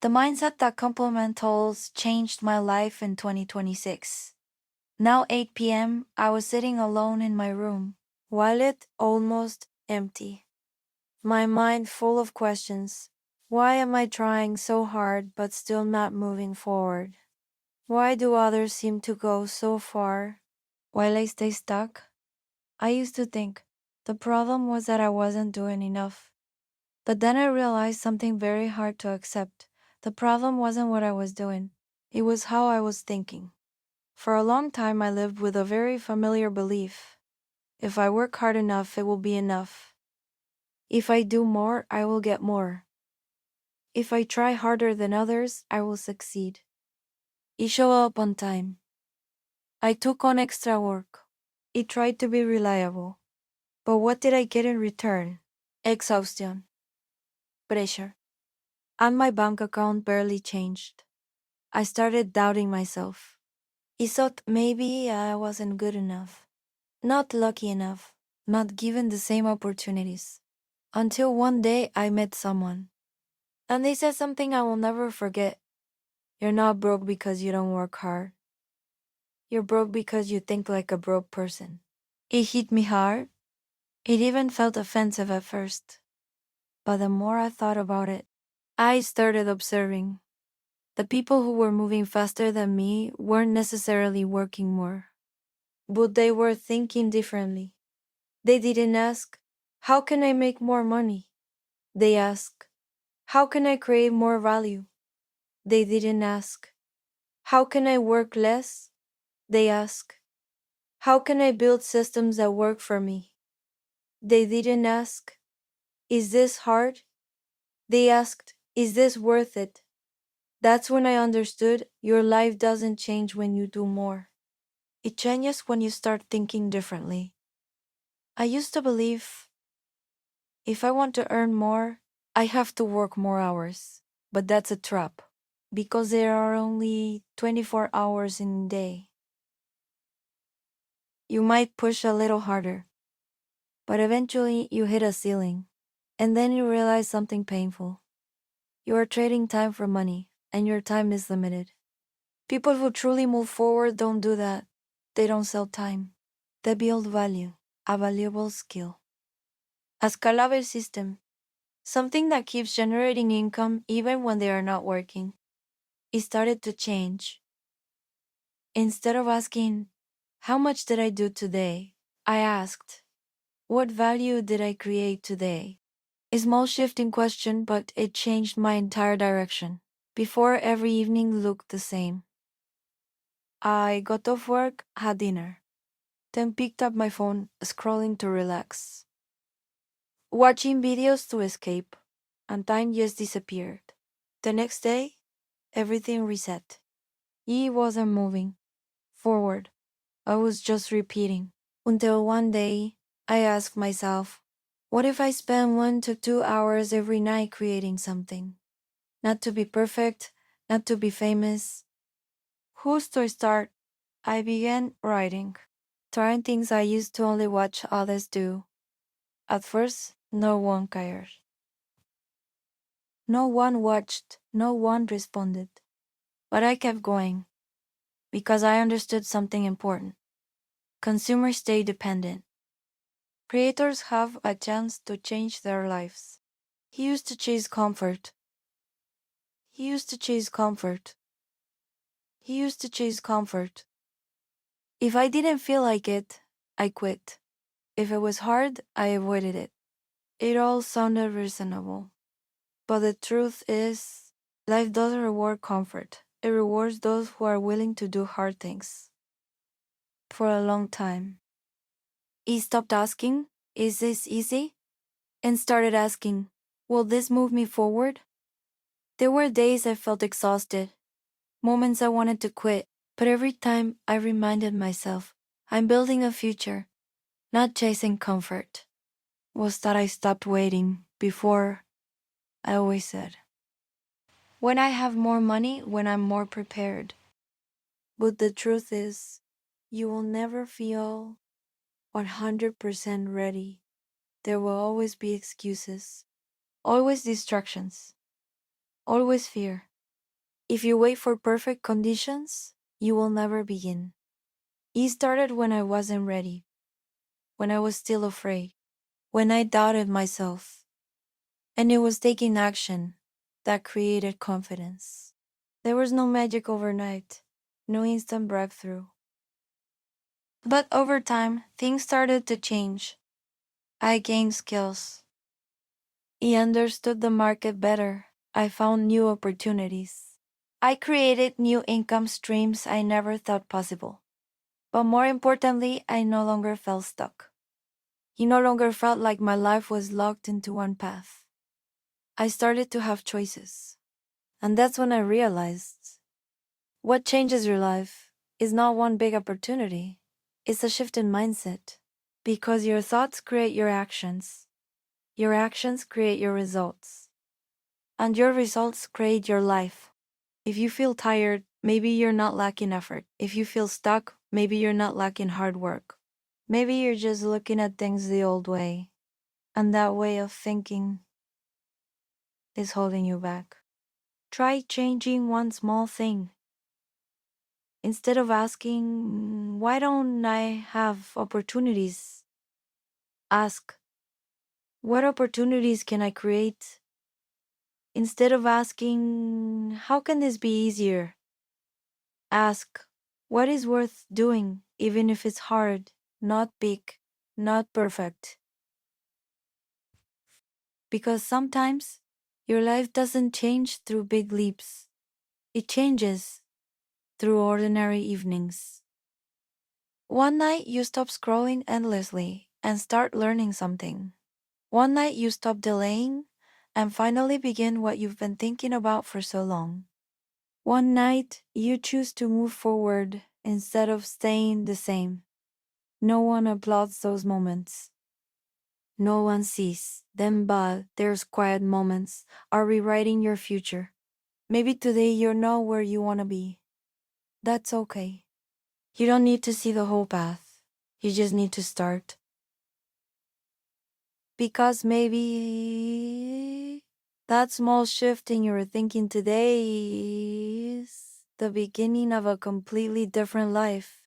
The mindset that complementals changed my life in 2026. Now 8 p.m., I was sitting alone in my room, wallet almost empty. My mind full of questions. Why am I trying so hard but still not moving forward? Why do others seem to go so far while I stay stuck? I used to think the problem was that I wasn't doing enough. But then I realized something very hard to accept. The problem wasn't what I was doing, it was how I was thinking. For a long time, I lived with a very familiar belief: if I work hard enough, it will be enough. If I do more, I will get more. If I try harder than others, I will succeed. I show up on time. I took on extra work. I tried to be reliable. But what did I get in return? Exhaustion, pressure, and my bank account barely changed. I started doubting myself. I thought maybe I wasn't good enough, not lucky enough, not given the same opportunities. Until one day I met someone, and they said something I will never forget. You're not broke because you don't work hard. You're broke because you think like a broke person. It hit me hard. It even felt offensive at first. But the more I thought about it, I started observing. The people who were moving faster than me weren't necessarily working more, but they were thinking differently. They didn't ask, how can I make more money? They asked, how can I create more value? They didn't ask, how can I work less? They asked, how can I build systems that work for me? They didn't ask, is this hard? They asked, is this worth it? That's when I understood your life doesn't change when you do more. It changes when you start thinking differently. I used to believe if I want to earn more, I have to work more hours. But that's a trap, because there are only 24 hours in a day. You might push a little harder, but eventually you hit a ceiling, and then you realize something painful. You are trading time for money, and your time is limited. People who truly move forward don't do that. They don't sell time. They build value, a valuable skill. A scalable system, something that keeps generating income even when they are not working. It started to change. Instead of asking, how much did I do today? I asked, what value did I create today? A small shift in question, but it changed my entire direction. Before, every evening looked the same. I got off work, had dinner, then picked up my phone, scrolling to relax, watching videos to escape, and time just disappeared. The next day, everything reset. He wasn't moving forward. I was just repeating. Until one day, I asked myself, what if I spend 1 to 2 hours every night creating something? Not to be perfect, not to be famous. Who's to start? I began writing, trying things I used to only watch others do. At first, no one cared. No one watched, no one responded. But I kept going, because I understood something important. Consumers stay dependent. Creators have a chance to change their lives. He used to chase comfort. He used to chase comfort. He used to chase comfort. If I didn't feel like it, I quit. If it was hard, I avoided it. It all sounded reasonable. But the truth is, life doesn't reward comfort. It rewards those who are willing to do hard things. For a long time, he stopped asking, is this easy? And started asking, will this move me forward? There were days I felt exhausted, moments I wanted to quit, but every time I reminded myself, I'm building a future, not chasing comfort. Was that I stopped waiting. Before, I always said, when I have more money, when I'm more prepared. But the truth is, you will never feel 100% ready. There will always be excuses, always distractions, always fear. If you wait for perfect conditions, you will never begin. It started when I wasn't ready, when I was still afraid, when I doubted myself, and it was taking action that created confidence. There was no magic overnight, no instant breakthrough. But over time, things started to change. I gained skills. I understood the market better. I found new opportunities. I created new income streams I never thought possible. But more importantly, I no longer felt stuck. It no longer felt like my life was locked into one path. I started to have choices. And that's when I realized what changes your life is not one big opportunity, it's a shift in mindset. Because your thoughts create your actions create your results, and your results create your life. If you feel tired, maybe you're not lacking effort. If you feel stuck, maybe you're not lacking hard work. Maybe you're just looking at things the old way, and that way of thinking is holding you back. Try changing one small thing. Instead of asking, why don't I have opportunities? Ask, what opportunities can I create? Instead of asking, how can this be easier? Ask, what is worth doing, even if it's hard, not big, not perfect? Because sometimes your life doesn't change through big leaps, it changes through ordinary evenings. One night you stop scrolling endlessly and start learning something. One night you stop delaying and finally begin what you've been thinking about for so long. One night you choose to move forward instead of staying the same. No one applauds those moments. No one sees them, but there's quiet moments are rewriting your future. Maybe today you're not where you want to be. That's okay. You don't need to see the whole path. You just need to start. Because maybe that small shift in your thinking today is the beginning of a completely different life.